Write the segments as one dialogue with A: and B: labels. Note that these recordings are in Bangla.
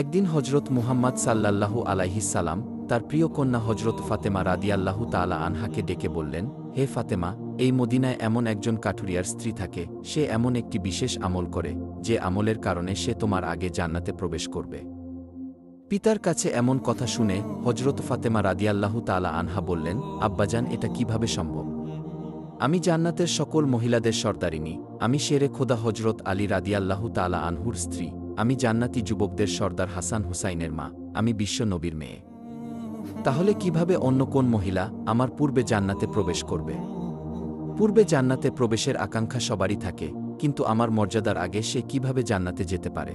A: একদিন হজরত মুহাম্মদ সাল্লাল্লাহু আলাইহিস সালাম তার প্রিয় কন্যা হজরত ফাতেমা রাদিয়াল্লাহু তাআলা আনহাকে ডেকে বললেন, হে ফাতেমা, এই মদিনায় এমন একজন কাঠুরিয়ার স্ত্রী থাকে, সে এমন একটি বিশেষ আমল করে, যে আমলের কারণে সে তোমার আগে জান্নাতে প্রবেশ করবে। পিতার কাছে এমন কথা শুনে হজরত ফাতেমা রাদিয়াল্লাহু তাআলা আনহা বললেন, আব্বাজান, এটা কিভাবে সম্ভব? আমি জান্নাতের সকল মহিলাদের সর্দারিনী, আমি শেরে খোদা হজরত আলী রাদিয়াল্লাহু তাআলা আনহুর স্ত্রী, আমি জান্নাতি যুবকদের সর্দার হাসান হুসাইনের মা, আমি বিশ্ব নবীর মেয়ে। তাহলে কিভাবে অন্য কোন মহিলা আমার পূর্বে জান্নাতে প্রবেশ করবে? পূর্বে জান্নাতে প্রবেশের আকাঙ্ক্ষা সবারই থাকে, কিন্তু আমার মর্যাদার আগে সে কিভাবে জান্নাতে যেতে পারে?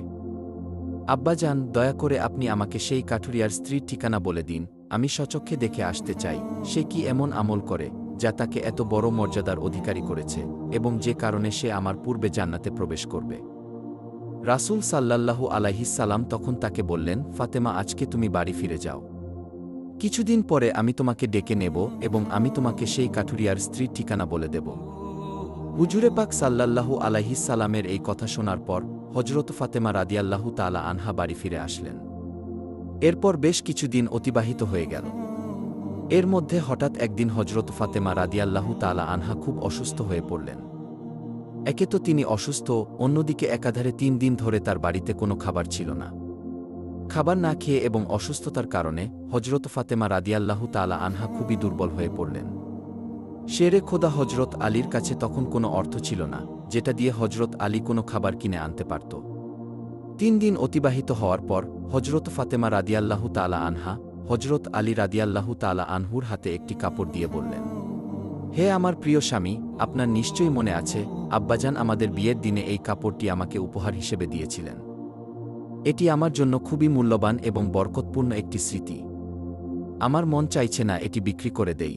A: আব্বাজান, দয়া করে আপনি আমাকে সেই কাঠুরিয়ার স্ত্রীর ঠিকানা বলে দিন, আমি স্বচক্ষে দেখে আসতে চাই, সে কি এমন আমল করে যা তাকে এত বড় মর্যাদার অধিকারী করেছে, এবং যে কারণে সে আমার পূর্বে জান্নাতে প্রবেশ করবে। রাসূল সাল্লাল্লাহু আলাইহিস সালাম তখন তাকে বললেন, ফাতেমা, আজকে তুমি বাড়ি ফিরে যাও। কিছুদিন পরে আমি তোমাকে ডেকে নেব এবং আমি তোমাকে সেই কাঠুরিয়ার স্ত্রীর ঠিকানা বলে দেব। হুজুরে পাক সাল্লাল্লাহু আলাইহিস সালামের এই কথা শোনার পর হজরত ফাতেমা রাদিয়াল্লাহু তাআলা আনহা বাড়ি ফিরে আসলেন। এরপর বেশ কিছুদিন অতিবাহিত হয়ে গেল। এর মধ্যে হঠাৎ একদিন হজরত ফাতেমা রাদিয়াল্লাহু তাআলা আনহা খুব অসুস্থ হয়ে পড়লেন। একে তো তিনি অসুস্থ, অন্যদিকে একাধারে ৩ দিন ধরে তার বাড়িতে কোনো খাবার ছিল না। খাবার না খেয়ে এবং অসুস্থতার কারণে হজরত ফাতেমা রাদিয়াল্লাহু তাআলা আনহা খুবই দুর্বল হয়ে পড়লেন। শেরে খোদা হজরত আলীর কাছে তখন কোনো অর্থ ছিল না, যেটা দিয়ে হজরত আলী কোনো খাবার কিনে আনতে পারত। ৩ দিন অতিবাহিত হওয়ার পর হজরত ফাতেমা রাদিয়াল্লাহু তাআলা আনহা হজরত আলী রাদিয়াল্লাহু তাআলা আনহুর হাতে একটি কাপড় দিয়ে বললেন, হে আমার প্রিয় স্বামী, আপনার নিশ্চয়ই মনে আছে, আব্বাজান আমাদের বিয়ের দিনে এই কাপড়টি আমাকে উপহার হিসেবে দিয়েছিলেন। এটি আমার জন্য খুবই মূল্যবান এবং বরকতপূর্ণ একটি স্মৃতি। আমার মন চাইছে না এটি বিক্রি করে দেই,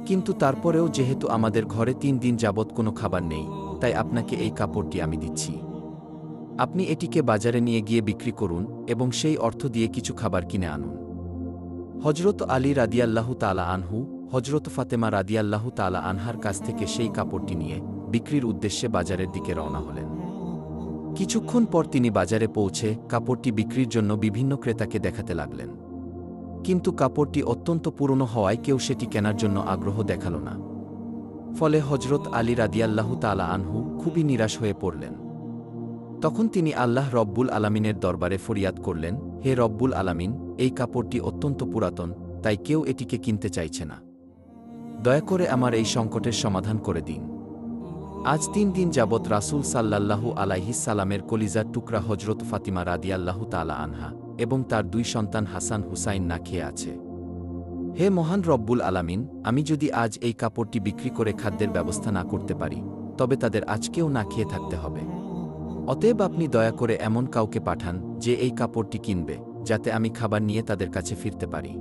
A: কিন্তু তারপরেও যেহেতু আমাদের ঘরে ৩ দিন যাবৎ কোনো খাবার নেই, তাই আপনাকে এই কাপড়টি আমি দিচ্ছি। আপনি এটিকে বাজারে নিয়ে গিয়ে বিক্রি করুন এবং সেই অর্থ দিয়ে কিছু খাবার কিনে আনুন। হজরত আলী রাদিয়াল্লাহু তাআলা আনহু হজরত ফাতেমা রাদিয়াল্লাহু তাআলা আনহার কাছ থেকে সেই কাপড়টি নিয়ে বিক্রির উদ্দেশ্যে বাজারের দিকে রওনা হলেন। কিছুক্ষণ পর তিনি বাজারে পৌঁছে কাপড়টি বিক্রির জন্য বিভিন্ন ক্রেতাকে দেখাতে লাগলেন। কিন্তু কাপড়টি অত্যন্ত পুরনো হওয়ায় কেউ সেটি কেনার জন্য আগ্রহ দেখাল না। ফলে হজরত আলী রাদিয়াল্লাহু তাআলা আনহু খুবই নিরাশ হয়ে পড়লেন। তখন তিনি আল্লাহ রব্বুল আলামিনের দরবারে ফরিয়াদ করলেন, হে রব্বুল আলামিন, এই কাপড়টি অত্যন্ত পুরাতন, তাই কেউ এটিকে কিনতে চাইছে না। দয়া করে আমার এই সংকটের সমাধান করে দিন। আজ ৩ দিন যাবৎ রাসূল সাল্লাল্লাহু আলাইহিস সালামের কলিজার টুকরা হজরত ফাতিমা রাদিয়াল্লাহু তাআলা আনহা এবং তার ২ সন্তান হাসান হুসাইন না খেয়ে আছে। হে মহান রব্বুল আলামিন, আমি যদি আজ এই কাপড়টি বিক্রি করে খাদ্যের ব্যবস্থা না করতে পারি, তবে তাদের আজকেও না খেয়ে থাকতে হবে। অতএব আপনি দয়া করে এমন কাউকে পাঠান যে এই কাপড়টি কিনবে, যাতে আমি খাবার নিয়ে তাদের কাছে ফিরতে পারি।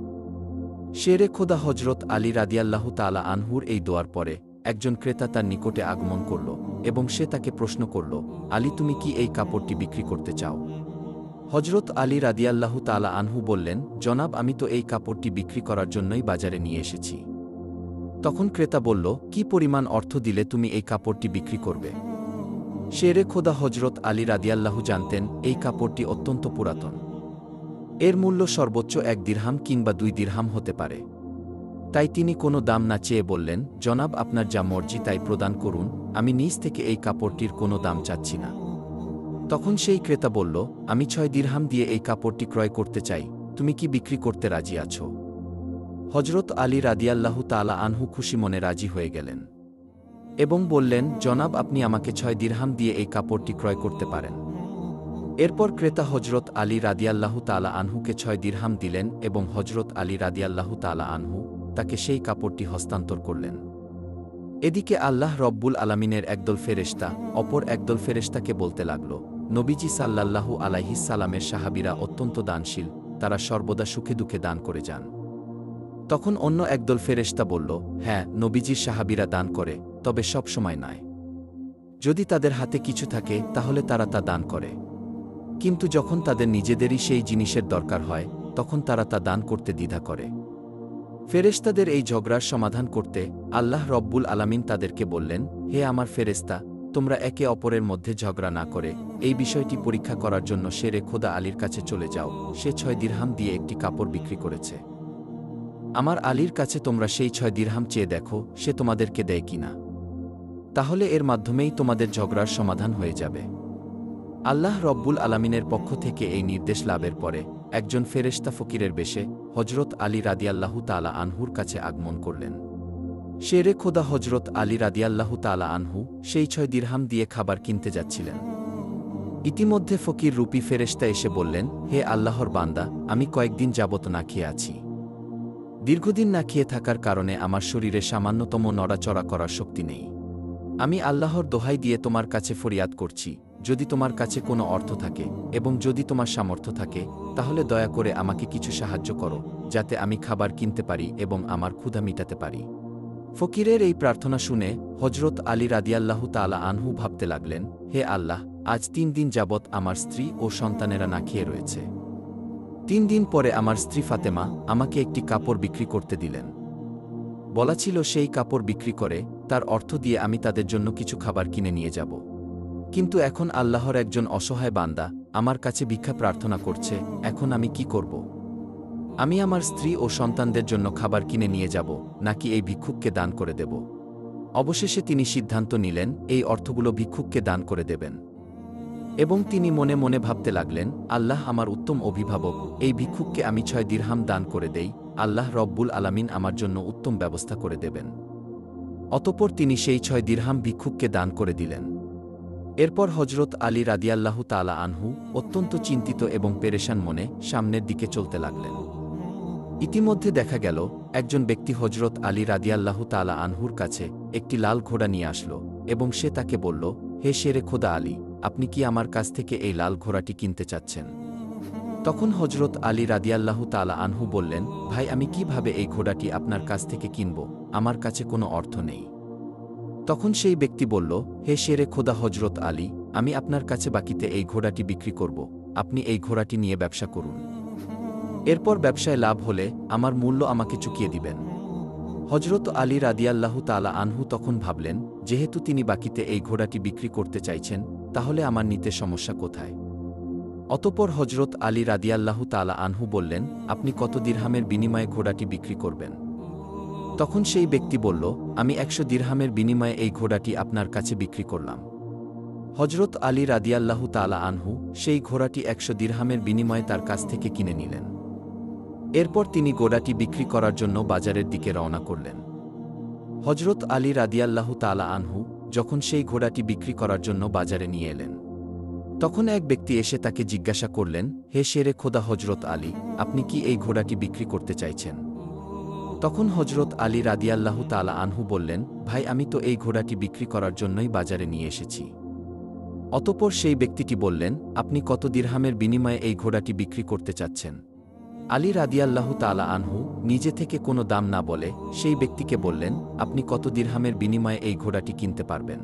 A: শেরে খোদা হজরত আলী রাদিয়াল্লাহু তাআলা আনহুর এই দোয়ার পরে একজন ক্রেতা তার নিকটে আগমন করল এবং সে তাকে প্রশ্ন করল, আলী, তুমি কি এই কাপড়টি বিক্রি করতে চাও? হজরত আলী রাদিয়াল্লাহু তাআলা আনহু বললেন, জনাব, আমি তো এই কাপড়টি বিক্রি করার জন্যই বাজারে নিয়ে এসেছি। তখন ক্রেতা বলল, কি পরিমাণ অর্থ দিলে তুমি এই কাপড়টি বিক্রি করবে? শেরে খোদা হজরত আলী রাদিয়াল্লাহু জানতেন এই কাপড়টি অত্যন্ত পুরাতন। এর মূল্য সর্বোচ্চ ১ দিরহাম কিংবা ২ দিরহাম হতে পারে। তাই তিনি কোনো দাম না চেয়ে বললেন, জনাব, আপনার যা মর্জি তাই প্রদান করুন, আমি নিজ থেকে এই কাপড়টির কোনো দাম চাচ্ছি না। তখন সেই ক্রেতা বলল, আমি ৬ দিরহাম দিয়ে এই কাপড়টি ক্রয় করতে চাই, তুমি কি বিক্রি করতে রাজি আছো? হজরত আলী রাদিয়াল্লাহু তাআলা আনহু খুশি মনে রাজি হয়ে গেলেন এবং বললেন, জনাব, আপনি আমাকে ৬ দিরহাম দিয়ে এই কাপড়টি ক্রয় করতে পারেন। এরপর ক্রেতা হজরত আলী রাদিয়াল্লাহু তাআলা আনহুকে ৬ দিরহাম দিলেন এবং হজরত আলী রাদিয়াল্লাহু তাআলা আনহু তাকে সেই কাপড়টি হস্তান্তর করলেন। এদিকে আল্লাহ রব্বুল আলামিনের একদল ফেরেশতা অপর একদল ফেরেশতাকে বলতে লাগল, নবীজি সাল্লাল্লাহু আলাইহিস সালামের সাহাবীরা অত্যন্ত দানশীল, তারা সর্বদা সুখে দুঃখে দান করে যান। তখন অন্য একদল ফেরেশতা বলল, হ্যাঁ, নবীজির সাহাবীরা দান করে, তবে সব সময় নয়। যদি তাদের হাতে কিছু থাকে তাহলে তারা তা দান করে, কিন্তু যখন তাদের নিজেদেরই সেই জিনিসের দরকার হয় তখন তারা তা দান করতে দ্বিধা করে। ফেরেশতাদের এই ঝগড়ার সমাধান করতে আল্লাহ রব্বুল আলামিন তাদেরকে বললেন, হে আমার ফেরেশতা, তোমরা একে অপরের মধ্যে ঝগড়া না করে এই বিষয়টি পরীক্ষা করার জন্য শেরে খোদা আলীর কাছে চলে যাও। সে 6 দিরহাম দিয়ে একটি কাপড় বিক্রি করেছে। আমার আলীর কাছে তোমরা সেই 6 দিরহাম চেয়ে দেখো সে তোমাদেরকে দেয় কিনা। তাহলে এর মাধ্যমেই তোমাদের ঝগড়ার সমাধান হয়ে যাবে। আল্লাহ রব্বুল আলামিনের পক্ষ থেকে এই নির্দেশ লাভের পরে একজন ফেরেশতা ফকিরের বেশে হজরত আলী রাদিয়াল্লাহু তাআলা আনহুর কাছে আগমন করলেন। শেরে খোদা হজরত আলী রাদিয়াল্লাহু তাআলা আনহু সেই 6 দিরহাম দিয়ে খাবার কিনতে যাচ্ছিলেন। ইতিমধ্যে ফকির রূপী ফেরেশতা এসে বললেন, হে আল্লাহর বান্দা, আমি কয়েকদিন যাবত না খেয়ে আছি। দীর্ঘদিন না খেয়ে থাকার কারণে আমার শরীরে সামান্যতম নড়াচড়া করার শক্তি নেই। আমি আল্লাহর দোহাই দিয়ে তোমার কাছে ফরিয়াদ করছি, যদি তোমার কাছে কোনো অর্থ থাকে এবং যদি তোমার সামর্থ্য থাকে তাহলে দয়া করে আমাকে কিছু সাহায্য করো, যাতে আমি খাবার কিনতে পারি এবং আমার ক্ষুধা মিটাতে পারি। ফকিরের এই প্রার্থনা শুনে হজরত আলী রাদিয়াল্লাহু তাআলা আনহু ভাবতে লাগলেন, হে আল্লাহ, আজ 3 দিন যাবৎ আমার স্ত্রী ও সন্তানেরা না খেয়ে রয়েছে। 3 দিন পরে আমার স্ত্রী ফাতেমা আমাকে একটি কাপড় বিক্রি করতে দিলেন। বলা ছিল সেই কাপড় বিক্রি করে তার অর্থ দিয়ে আমি তাদের জন্য কিছু খাবার কিনে নিয়ে যাব। কিন্তু এখন আল্লাহর একজন অসহায় বান্দা আমার কাছে ভিক্ষা প্রার্থনা করছে, এখন আমি কি করব? আমি আমার স্ত্রী ও সন্তানদের জন্য খাবার কিনে নিয়ে যাব নাকি এই ভিক্ষুককে দান করে দেব? অবশেষে তিনি সিদ্ধান্ত নিলেন এই অর্থগুলো ভিক্ষুককে দান করে দেবেন। এবং তিনি মনে মনে ভাবতে লাগলেন, আল্লাহ আমার উত্তম অভিভাবক, এই ভিক্ষুককে আমি 6 দিরহাম দান করে দেই, আল্লাহ রব্বুল আলামিন আমার জন্য উত্তম ব্যবস্থা করে দেবেন। অতঃপর তিনি সেই 6 দিরহাম ভিক্ষুককে দান করে দিলেন। এরপর হজরত আলী রাদিয়াল্লাহু তাআলা আনহু অত্যন্ত চিন্তিত এবং পেরেশান মনে সামনের দিকে চলতে লাগলেন। ইতিমধ্যে দেখা গেল একজন ব্যক্তি হজরত আলী রাদিয়াল্লাহু তাআলা আনহুর কাছে একটি লাল ঘোড়া নিয়ে আসলো এবং সে তাকে বলল, হে শেরে খোদা আলী, আপনি কি আমার কাছ থেকে এই লাল ঘোড়াটি কিনতে চাচ্ছেন? তখন হজরত আলী রাদিয়াল্লাহু তাআলা আনহু বললেন, ভাই, আমি কিভাবে এই ঘোড়াটি আপনার কাছ থেকে কিনব? আমার কাছে কোনো অর্থ নেই। তখন সেই ব্যক্তি বলল, হে শেরে খোদা হজরত আলী, আমি আপনার কাছে বাকিতে এই ঘোড়াটি বিক্রি করব, আপনি এই ঘোড়াটি নিয়ে ব্যবসা করুন। এরপর ব্যবসায় লাভ হলে আমার মূল্য আমাকে চুকিয়ে দিবেন। হজরত আলী রাদিয়াল্লাহু তাআলা আনহু তখন ভাবলেন, যেহেতু তিনি বাকিতে এই ঘোড়াটি বিক্রি করতে চাইছেন, তাহলে আমার নিতে সমস্যা কোথায়? অতঃপর হজরত আলী রাদিয়াল্লাহু তাআলা আনহু বললেন, আপনি কত দিরহামের বিনিময়ে ঘোড়াটি বিক্রি করবেন? তখন সেই ব্যক্তি বলল, আমি 100 দিরহামের বিনিময়ে এই ঘোড়াটি আপনার কাছে বিক্রি করলাম। হজরত আলী রাদিয়াল্লাহু তাআলা আনহু সেই ঘোড়াটি 100 দিরহামের বিনিময়ে তার কাছ থেকে কিনে নিলেন। এরপর তিনি ঘোড়াটি বিক্রি করার জন্য বাজারের দিকে রওনা করলেন। হজরত আলী রাদিয়াল্লাহু তাআলা আনহু যখন সেই ঘোড়াটি বিক্রি করার জন্য বাজারে নিয়ে এলেন, তখন এক ব্যক্তি এসে তাকে জিজ্ঞাসা করলেন, হে শেরে খোদা হজরত আলী, আপনি কি এই ঘোড়াটি বিক্রি করতে চাইছেন? তখন হজরত আলী রাদিয়াল্লাহু তাআলা আনহু বললেন, ভাই, আমি তো এই ঘোড়াটি বিক্রি করার জন্যই বাজারে নিয়ে এসেছি। অতঃপর সেই ব্যক্তিটি বললেন, আপনি কত দিরহামের বিনিময়ে এই ঘোড়াটি বিক্রি করতে চাচ্ছেন? আলী রাদিয়াল্লাহু তাআলা আনহু নিজে থেকে কোনো দাম না বলে সেই ব্যক্তিকে বললেন, আপনি কত দিরহামের বিনিময়ে এই ঘোড়াটি কিনতে পারবেন?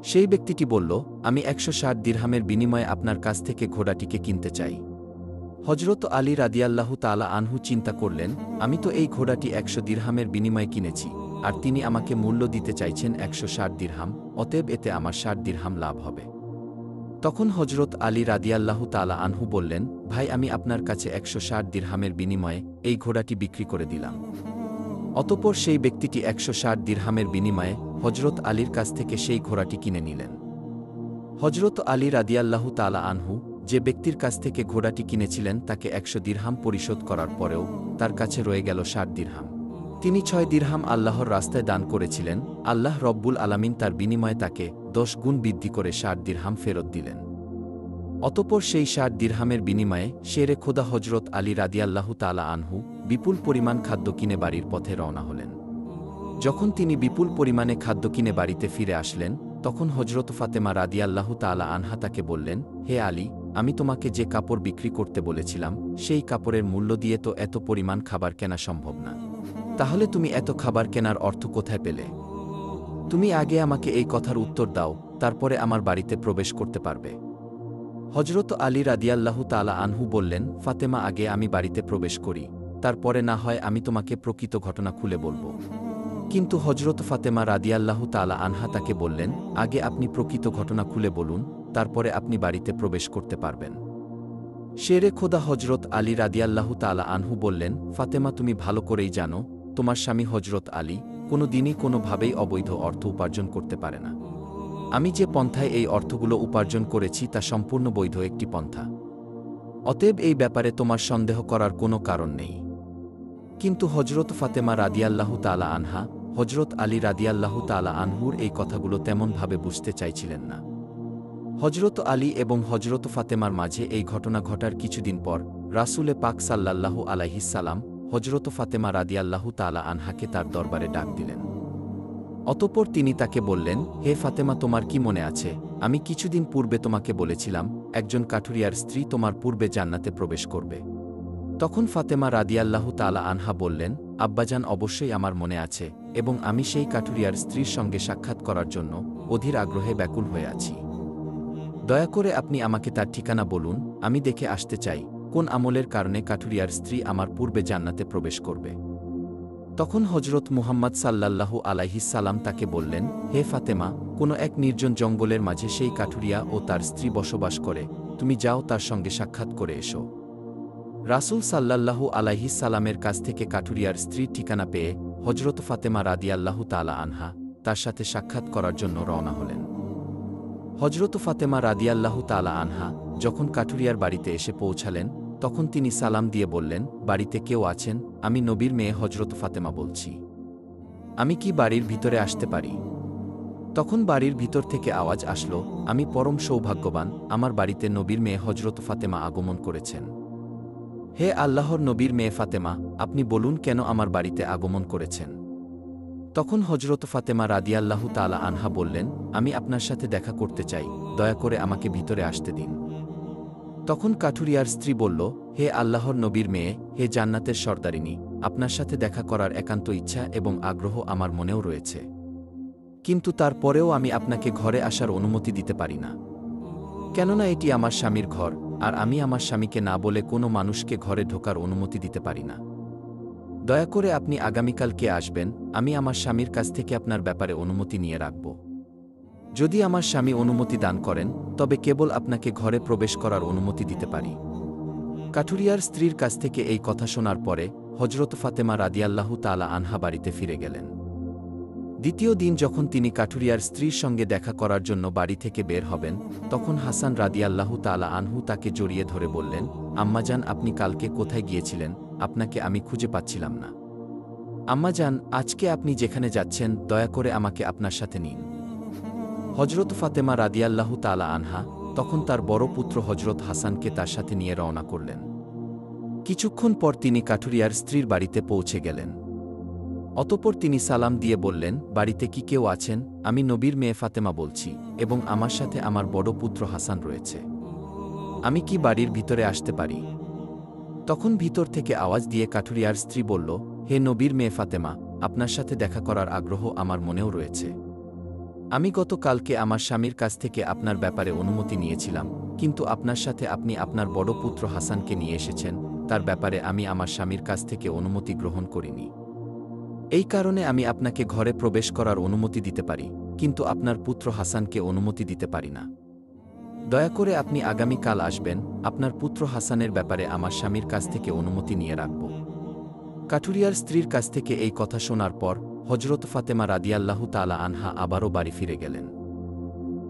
A: সেই ব্যক্তিটি বলল, আমি 160 দিরহামের বিনিময়ে আপনার কাছ থেকে ঘোড়াটিকে কিনতে চাই। হজরত আলী রাদিয়াল্লাহু তাআলা আনহু চিন্তা করলেন, আমি তো এই ঘোড়াটি 100 দিরহামের বিনিময়ে কিনেছি, আর তিনি আমাকে মূল্য দিতে চাইছেন 160 দিরহাম, অতএব এতে আমার 60 দিরহাম লাভ হবে। তখন হজরত আলী রাদিয়াল্লাহু তাআলা আনহু বললেন, ভাই, আমি আপনার কাছে 160 দিরহামের বিনিময়ে এই ঘোড়াটি বিক্রি করে দিলাম। অতঃপর সেই ব্যক্তিটি 160 দিরহামের বিনিময়ে হজরত আলীর কাছ থেকে সেই ঘোড়াটি কিনে নিলেন। হজরত আলী রাদিয়াল্লাহু তাআলা আনহু যে ব্যক্তির কাছ থেকে ঘোড়াটি কিনেছিলেন তাকে 100 দিরহাম পরিশোধ করার পরেও তার কাছে রয়ে গেল 60 দিরহাম। তিনি 6 দিরহাম আল্লাহর রাস্তায় দান করেছিলেন। আল্লাহ রব্বুল আলামিন তার বিনিময়ে তাকে 10 গুণ বৃদ্ধি করে 60 দিরহাম ফেরত দিলেন। অতঃপর সেই 60 দিরহামের বিনিময়ে শেরে খোদা হজরত আলী রাদিয়াল্লাহু তাআলা আনহু বিপুল পরিমাণ খাদ্য কিনে বাড়ির পথে রওনা হলেন। যখন তিনি বিপুল পরিমাণে খাদ্য কিনে বাড়িতে ফিরে আসলেন, তখন হজরত ফাতেমা রাদিয়াল্লাহু তাআলা আনহা তাকে বললেন, হে আলী, আমি তোমাকে যে কাপড় বিক্রি করতে বলেছিলাম সেই কাপড়ের মূল্য দিয়ে তো এত পরিমাণ খাবার কেনা সম্ভব না। তাহলে তুমি এত খাবার কেনার অর্থ কোথায় পেলে? তুমি আগে আমাকে এই কথার উত্তর দাও, তারপরে আমার বাড়িতে প্রবেশ করতে পারবে। হজরত আলী রাদিয়াল্লাহু তাআলা আনহু বললেন, ফাতেমা, আগে আমি বাড়িতে প্রবেশ করি, তারপরে না হয় আমি তোমাকে প্রকৃত ঘটনা খুলে বলব। কিন্তু হজরত ফাতেমা রাদিয়াল্লাহু তাআলা আনহা তাকে বললেন, আগে আপনি প্রকৃত ঘটনা খুলে বলুন, তারপরে আপনি বাড়িতে প্রবেশ করতে পারবেন। শেরে খোদা হজরত আলী রাদিয়াল্লাহু তাআলা আনহু বললেন, ফাতেমা তুমি ভালো করেই জানো, তোমার স্বামী হজরত আলী কোনো দিনই কোনোভাবেই অবৈধ অর্থ উপার্জন করতে পারে না। আমি যে পন্থায় এই অর্থগুলো উপার্জন করেছি তা সম্পূর্ণ বৈধ একটি পন্থা। অতএব এই ব্যাপারে তোমার সন্দেহ করার কোনো কারণ নেই। কিন্তু হজরত ফাতেমা রাদিয়াল্লাহু তাআলা আনহা হজরত আলী রাদিয়াল্লাহু তাআলা আনহুর এই কথাগুলো তেমনভাবে বুঝতে চাইছিলেন না। হজরত আলী এবং হজরত ফাতেমার মাঝে এই ঘটনা ঘটার কিছুদিন পর রাসূলে পাক সাল্লাল্লাহু আলাইহিস সালাম হজরত ফাতেমা রাদিয়াল্লাহু তাআলা আনহাকে তার দরবারে ডাক দিলেন। অতঃপর তিনি তাকে বললেন, হে ফাতেমা তোমার কি মনে আছে, আমি কিছুদিন পূর্বে তোমাকে বলেছিলাম একজন কাঠুরিয়ার স্ত্রী তোমার পূর্বে জান্নাতে প্রবেশ করবে। তখন ফাতেমা রাদিয়াল্লাহু তাআলা আনহা বললেন, আব্বাজান অবশ্যই আমার মনে আছে এবং আমি সেই কাঠুরিয়ার স্ত্রীর সঙ্গে সাক্ষাৎ করার জন্য অধীর আগ্রহে ব্যাকুল হয়ে আছি। দয়া করে আপনি আমাকে তার ঠিকানা বলুন, আমি দেখে আসতে চাই কোন আমলের কারণে কাঠুরিয়ার স্ত্রী আমার পূর্বে জান্নাতে প্রবেশ করবে। তখন হজরত মুহাম্মদ সাল্লাল্লাহু আলাইহিস সালাম তাকে বললেন, হে ফাতেমা, কোনো এক নির্জন জঙ্গলের মাঝে সেই কাঠুরিয়া ও তার স্ত্রী বসবাস করে, তুমি যাও তার সঙ্গে সাক্ষাৎ করে এসো। রাসূল সাল্লাল্লাহু আলাইহিস সালামের কাছ থেকে কাঠুরিয়ার স্ত্রীর ঠিকানা পেয়ে হজরত ফাতেমা রাদিয়াল্লাহু তাআলা আনহা তার সাথে সাক্ষাৎ করার জন্য রওনা হলেন। হজরত ফাতেমা রাদিয়াল্লাহু তাআলা আনহা যখন কাঠুরিয়ার বাড়িতে এসে পৌঁছালেন, তখন তিনি সালাম দিয়ে বললেন, বাড়িতে কেউ আছেন? আমি নবীর মেয়ে হজরত ফাতেমা বলছি। আমি কি বাড়ির ভিতরে আসতে পারি? তখন বাড়ির ভিতর থেকে আওয়াজ আসলো, আমি পরম সৌভাগ্যবান, আমার বাড়িতে নবীর মেয়ে হজরত ফাতেমা আগমন করেছেন। হে আল্লাহর নবীর মেয়ে ফাতেমা, আপনি বলুন কেন আমার বাড়িতে আগমন করেছেন? তখন হজরত ফাতেমা রাদিয়াল্লাহু তাআলা আনহা বললেন, আমি আপনার সাথে দেখা করতে চাই, দয়া করে আমাকে ভিতরে আসতে দিন। তখন কাঠুরিয়ার স্ত্রী বলল, হে আল্লাহর নবীর মেয়ে, হে জান্নাতের সর্দারিনী, আপনার সাথে দেখা করার একান্ত ইচ্ছা এবং আগ্রহ আমার মনেও রয়েছে, কিন্তু তারপরেও আমি আপনাকে ঘরে আসার অনুমতি দিতে পারি না। কেননা এটি আমার স্বামীর ঘর, আর আমি আমার স্বামীকে না বলে কোনো মানুষকে ঘরে ঢোকার অনুমতি দিতে পারি না। দয়া করে আপনি আগামীকালকে আসবেন, আমি আমার স্বামীর কাছ থেকে আপনার ব্যাপারে অনুমতি নিয়ে রাখব। যদি আমার স্বামী অনুমতি দান করেন, তবে কেবল আপনাকে ঘরে প্রবেশ করার অনুমতি দিতে পারি। কাঠুরিয়ার স্ত্রীর কাছ থেকে এই কথা শোনার পরে হজরত ফাতেমা রাদিয়াল্লাহু তাআলা আনহা বাড়িতে ফিরে গেলেন। দ্বিতীয় দিন যখন তিনি কাঠুরিয়ার স্ত্রীর সঙ্গে দেখা করার জন্য বাড়ি থেকে বের হবেন, তখন হাসান রাদিয়াল্লাহু তাআলা আনহু তাকে জড়িয়ে ধরে বললেন, আম্মাজান আপনি কালকে কোথায় গিয়েছিলেন? আপনাকে আমি খুঁজে পাচ্ছিলাম না। আম্মাজান, আজকে আপনি যেখানে যাচ্ছেন দয়া করে আমাকে আপনার সাথে নিন। হজরত ফাতেমা রাদিয়াল্লাহু তাআলা আনহা তখন তার বড় পুত্র হজরত হাসানকে তার সাথে নিয়ে রওনা করলেন। কিছুক্ষণ পর তিনি কাঠুরিয়ার স্ত্রীর বাড়িতে পৌঁছে গেলেন। অতঃপর তিনি সালাম দিয়ে বললেন, বাড়িতে কি কেউ আছেন? আমি নবীর মেয়ে ফাতেমা বলছি এবং আমার সাথে আমার বড় পুত্র হাসান রয়েছে। আমি কি বাড়ির ভিতরে আসতে পারি? তখন ভিতর থেকে আওয়াজ দিয়ে কাঠুরিয়ার স্ত্রী বলল, হে নবীর মেয়ে ফাতেমা, আপনার সাথে দেখা করার আগ্রহ আমার মনেও রয়েছে। আমি গতকালকে আমার স্বামীর কাছ থেকে আপনার ব্যাপারে অনুমতি নিয়েছিলাম, কিন্তু আপনার সাথে আপনি আপনার বড় পুত্র হাসানকে নিয়ে এসেছেন, তার ব্যাপারে আমি আমার স্বামীর কাছ থেকে অনুমতি গ্রহণ করিনি। এই কারণে আমি আপনাকে ঘরে প্রবেশ করার অনুমতি দিতে পারি, কিন্তু আপনার পুত্র হাসানকে অনুমতি দিতে পারি না। দয়া করে আপনি আগামীকাল আসবেন, আপনার পুত্র হাসানের ব্যাপারে আমার স্বামীর কাছ থেকে অনুমতি নিয়ে রাখব। কাঠুরিয়ার স্ত্রীর কাছ থেকে এই কথা শোনার পর হজরত ফাতেমা রাদিয়াল্লাহু তাআলা আনহা আবারও বাড়ি ফিরে গেলেন।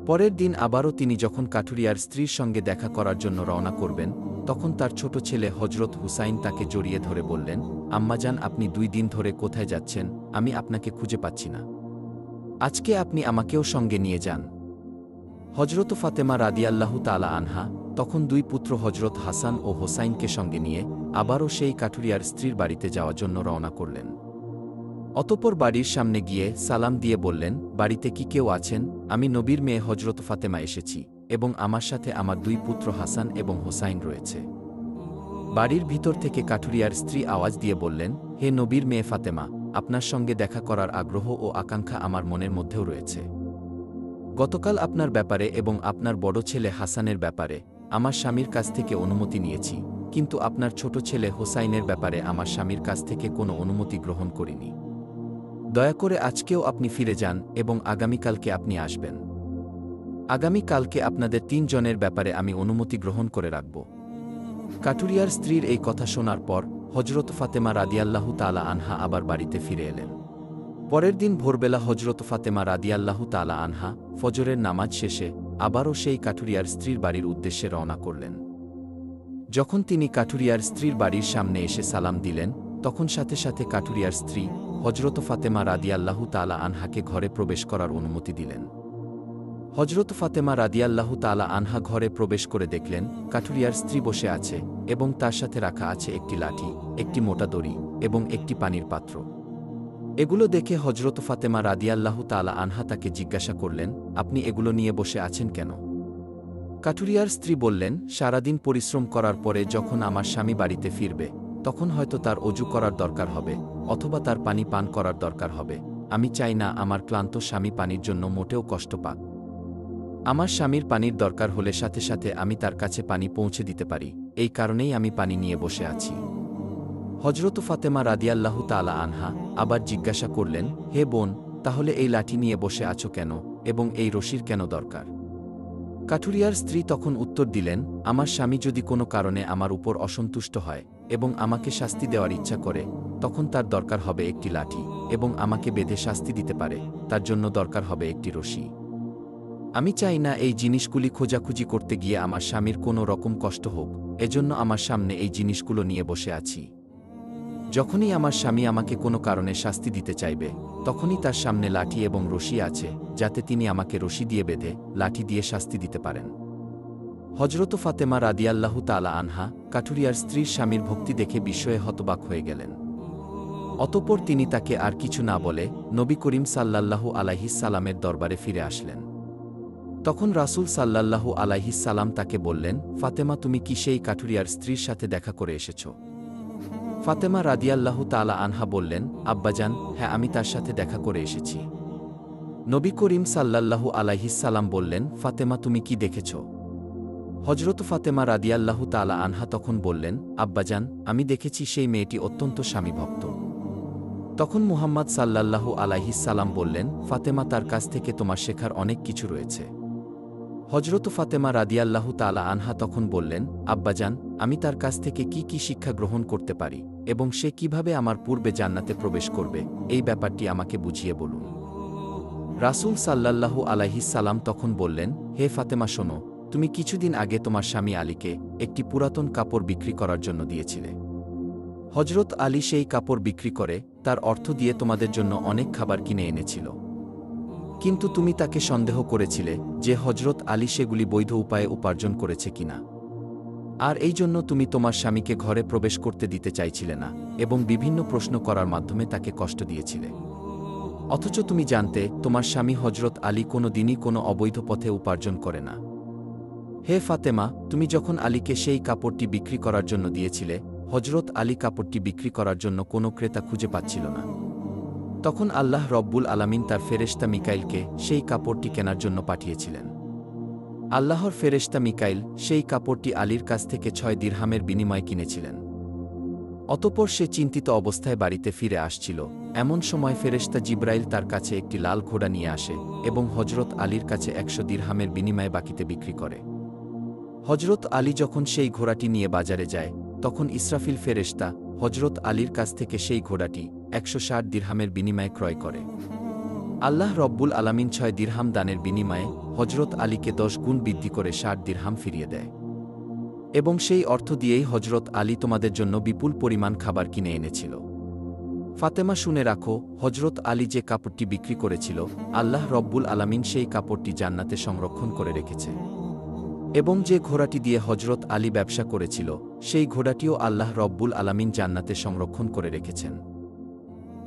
A: পরের দিন আবারও তিনি যখন কাঠুরিয়ার স্ত্রীর সঙ্গে দেখা করার জন্য রওনা করবেন, তখন তার ছোট ছেলে হজরত হুসাইন তাকে জড়িয়ে ধরে বললেন, আম্মাজান আপনি 2 দিন ধরে কোথায় যাচ্ছেন? আমি আপনাকে খুঁজে পাচ্ছি না। আজকে আপনি আমাকেও সঙ্গে নিয়ে যান। হজরত ফাতেমা রাদিয়াল্লাহু তাআলা আনহা তখন 2 পুত্র হজরত হাসান ও হোসাইনকে সঙ্গে নিয়ে আবারও সেই কাঠুরিয়ার স্ত্রীর বাড়িতে যাওয়ার জন্য রওনা করলেন। অতঃপর বাড়ির সামনে গিয়ে সালাম দিয়ে বললেন, বাড়িতে কি কেউ আছেন? আমি নবীর মেয়ে হজরত ফাতেমা এসেছি এবং আমার সাথে আমার 2 পুত্র হাসান এবং হোসাইন রয়েছে। বাড়ির ভিতর থেকে কাঠুরিয়ার স্ত্রী আওয়াজ দিয়ে বললেন, হে নবীর মেয়ে ফাতেমা, আপনার সঙ্গে দেখা করার আগ্রহ ও আকাঙ্ক্ষা আমার মনের মধ্যেও রয়েছে। গতকাল আপনার ব্যাপারে এবং আপনার বড় ছেলে হাসানের ব্যাপারে আমার স্বামীর কাছ থেকে অনুমতি নিয়েছি, কিন্তু আপনার ছোট ছেলে হোসাইনের ব্যাপারে আমার স্বামীর কাছ থেকে কোনো অনুমতি গ্রহণ করিনি। দয়া করে আজকেও আপনি ফিরে যান এবং আগামীকালকে আপনি আসবেন। আগামীকালকে আপনাদের ৩ জনের ব্যাপারে আমি অনুমতি গ্রহণ করে রাখব। কাঠুরিয়ার স্ত্রীর এই কথা শোনার পর হজরত ফাতেমা রাদিয়াল্লাহু তাআলা আনহা আবার বাড়িতে ফিরে এলেন। পরের দিন ভোরবেলা হজরত ফাতেমা রাদিয়াল্লাহু তাআলা আনহা ফজরের নামাজ শেষে আবারও সেই কাঠুরিয়ার স্ত্রীর বাড়ির উদ্দেশ্যে রওনা করলেন। যখন তিনি কাঠুরিয়ার স্ত্রীর বাড়ির সামনে এসে সালাম দিলেন, তখন সাথে সাথে কাঠুরিয়ার স্ত্রী হজরত ফাতেমা রাদিয়াল্লাহু তাআলা আনহাকে ঘরে প্রবেশ করার অনুমতি দিলেন। হজরত ফাতেমা রাদিয়াল্লাহু তাআলা আনহা ঘরে প্রবেশ করে দেখলেন কাঠুরিয়ার স্ত্রী বসে আছে এবং তার সাথে রাখা আছে একটি লাঠি, একটি মোটা দড়ি এবং একটি পানির পাত্র। এগুলো দেখে হজরত ফাতেমা রাদিয়াল্লাহু তাআলা আনহা তাকে জিজ্ঞাসা করলেন, আপনি এগুলো নিয়ে বসে আছেন কেন? কাঠুরিয়ার স্ত্রী বললেন, সারাদিন পরিশ্রম করার পরে যখন আমার স্বামী বাড়িতে ফিরবে তখন হয়তো তার অজু করার দরকার হবে অথবা তার পানি পান করার দরকার হবে। আমি চাই না আমার ক্লান্ত স্বামী পানির জন্য মোটেও কষ্ট পাক। আমার স্বামীর পানির দরকার হলে সাথে সাথে আমি তার কাছে পানি পৌঁছে দিতে পারি, এই কারণেই আমি পানি নিয়ে বসে আছি। হজরত ফাতেমা রাদিয়াল্লাহু তাআলা আনহা আবার জিজ্ঞাসা করলেন, হে বোন, তাহলে এই লাঠি নিয়ে বসে আছো কেন এবং এই রশির কেন দরকার? কাঠুরিয়ার স্ত্রী তখন উত্তর দিলেন, আমার স্বামী যদি কোনো কারণে আমার উপর অসন্তুষ্ট হয় এবং আমাকে শাস্তি দেওয়ার ইচ্ছা করে, তখন তার দরকার হবে একটি লাঠি এবং আমাকে বেঁধে শাস্তি দিতে পারে, তার জন্য দরকার হবে একটি রশি। আমি চাই না এই জিনিসগুলি খোঁজাখুঁজি করতে গিয়ে আমার স্বামীর কোনো রকম কষ্ট হোক, এজন্য আমার সামনে এই জিনিসগুলো নিয়ে বসে আছি। যখনই আমার স্বামী আমাকে কোনো কারণে শাস্তি দিতে চাইবে, তখনই তার সামনে লাঠি এবং রশি আছে, যাতে তিনি আমাকে রশি দিয়ে বেঁধে লাঠি দিয়ে শাস্তি দিতে পারেন। হজরত ফাতেমা রাদিয়াল্লাহু তাআলা আনহা কাঠুরিয়ার স্ত্রীর স্বামীর ভক্তি দেখে বিস্ময়ে হতবাক হয়ে গেলেন। অতঃপর তিনি তাকে আর কিছু না বলে নবী করিম সাল্লাল্লাহু আলাইহিস সালামের দরবারে ফিরে আসলেন। তখন রাসূল সাল্লাল্লাহু আলাইহিস সালাম তাকে বললেন, ফাতেমা, তুমি কি সেই কাঠুরিয়ার স্ত্রীর সাথে দেখা করে এসেছ? ফাতেমা রাদিয়াল্লাহু তাআলা আনহা বললেন, আব্বাজান, হ্যাঁ, আমি তার সাথে দেখা করে এসেছি। নবী করিম সাল্লাল্লাহু আলাইহিস সালাম বললেন, ফাতেমা, তুমি কি দেখেছ? হজরত ফাতেমা রাদিয়াল্লাহু তাআলা আনহা তখন বললেন, আব্বাজান, আমি দেখেছি সেই মেয়েটি অত্যন্ত স্বামীভক্ত। তখন মুহাম্মদ সাল্লাল্লাহু আলাইহিস সালাম বললেন, ফাতেমা, তার কাছ থেকে তোমার শেখার অনেক কিছু রয়েছে। হজরত ফাতেমা রাদিয়াল্লাহু তাআলা আনহা তখন বললেন, আব্বাজান, আমি তার কাছ থেকে কি কি শিক্ষা গ্রহণ করতে পারি এবং সে কিভাবে আমার পূর্বে জান্নাতে প্রবেশ করবে, এই ব্যাপারটি আমাকে বুঝিয়ে বলুন। রাসূল সাল্লাল্লাহু আলাইহিস সালাম তখন বললেন, হে ফাতেমা, শোনো, তুমি কিছুদিন আগে তোমার স্বামী আলীকে একটি পুরাতন কাপড় বিক্রি করার জন্য দিয়েছিলে। হজরত আলী সেই কাপড় বিক্রি করে তার অর্থ দিয়ে তোমাদের জন্য অনেক খাবার কিনে এনেছিল। কিন্তু তুমি তাকে সন্দেহ করেছিলে যে হজরত আলী সেগুলি বৈধ উপায়ে উপার্জন করেছে কিনা, আর এই জন্য তুমি তোমার স্বামীকে ঘরে প্রবেশ করতে দিতে চাইছিলে না এবং বিভিন্ন প্রশ্ন করার মাধ্যমে তাকে কষ্ট দিয়েছিলে। অথচ তুমি জানতে তোমার স্বামী হজরত আলী কোনো দিনই কোনো অবৈধ পথে উপার্জন করে না। হে ফাতেমা, তুমি যখন আলীকে সেই কাপড়টি বিক্রি করার জন্য দিয়েছিলে, হজরত আলী কাপড়টি বিক্রি করার জন্য কোনো ক্রেতা খুঁজে পাচ্ছিল না। তখন আল্লাহ রব্বুল আলামিন তার ফেরেশতা মিকাইলকে সেই কাপড়টি কেনার জন্য পাঠিয়েছিলেন। আল্লাহর ফেরেশতা মিকাইল সেই কাপড়টি আলীর কাছ থেকে 6 দিরহামের বিনিময়ে কিনেছিলেন। অতঃপর সে চিন্তিত অবস্থায় বাড়িতে ফিরে আসছিল, এমন সময় ফেরেশতা জিব্রাইল তার কাছে একটি লাল ঘোড়া নিয়ে আসে এবং হজরত আলীর কাছে 100 দিরহামের বিনিময়ে বাকিতে বিক্রি করে। হজরত আলী যখন সেই ঘোড়াটি নিয়ে বাজারে যায়, তখন ইসরাফিল ফেরেশতা হজরত আলীর কাছ থেকে সেই ঘোড়াটি 160 দিরহামের বিনিময়ে ক্রয় করে। আল্লাহ রব্বুল আলামিন 6 দিরহাম দানের বিনিময়ে হজরত আলীকে 10 গুণ বৃদ্ধি করে 60 দিরহাম ফিরিয়ে দেয় এবং সেই অর্থ দিয়েই হজরত আলী তোমাদের জন্য বিপুল পরিমাণ খাবার কিনে এনেছিল। ফাতেমা, শুনে রাখো, হজরত আলী যে কাপড়টি বিক্রি করেছিল, আল্লাহ রব্বুল আলামিন সেই কাপড়টি জান্নাতে সংরক্ষণ করে রেখেছে এবং যে ঘোড়াটি দিয়ে হজরত আলী ব্যবসা করেছিল, সেই ঘোড়াটিও আল্লাহ রব্বুল আলামিন জান্নাতে সংরক্ষণ করে রেখেছেন।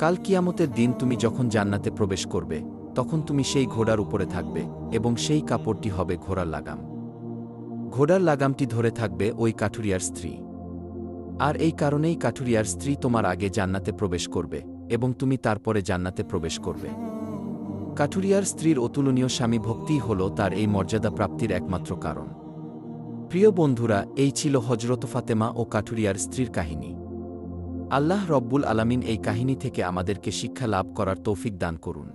A: কাল কিয়ামতের দিন তুমি যখন জান্নাতে প্রবেশ করবে, তখন তুমি সেই ঘোড়ার উপরে থাকবে এবং সেই কাপড়টি হবে ঘোড়ার লাগাম। ঘোড়ার লাগামটি ধরে থাকবে ওই কাঠুরিয়ার স্ত্রী, আর এই কারণেই কাঠুরিয়ার স্ত্রী তোমার আগে জান্নাতে প্রবেশ করবে এবং তুমি তারপরে জান্নাতে প্রবেশ করবে। কাঠুরিয়ার স্ত্রীর অতুলনীয় স্বামী ভক্তিই হল তার এই মর্যাদা প্রাপ্তির একমাত্র কারণ। প্রিয় বন্ধুরা, এই ছিল হজরত ফাতেমা ও কাঠুরিয়ার স্ত্রীর কাহিনী। আল্লাহ রব্বুল আলামিন এই কাহিনী থেকে আমাদেরকে শিক্ষা লাভ করার তৌফিক দান করুন।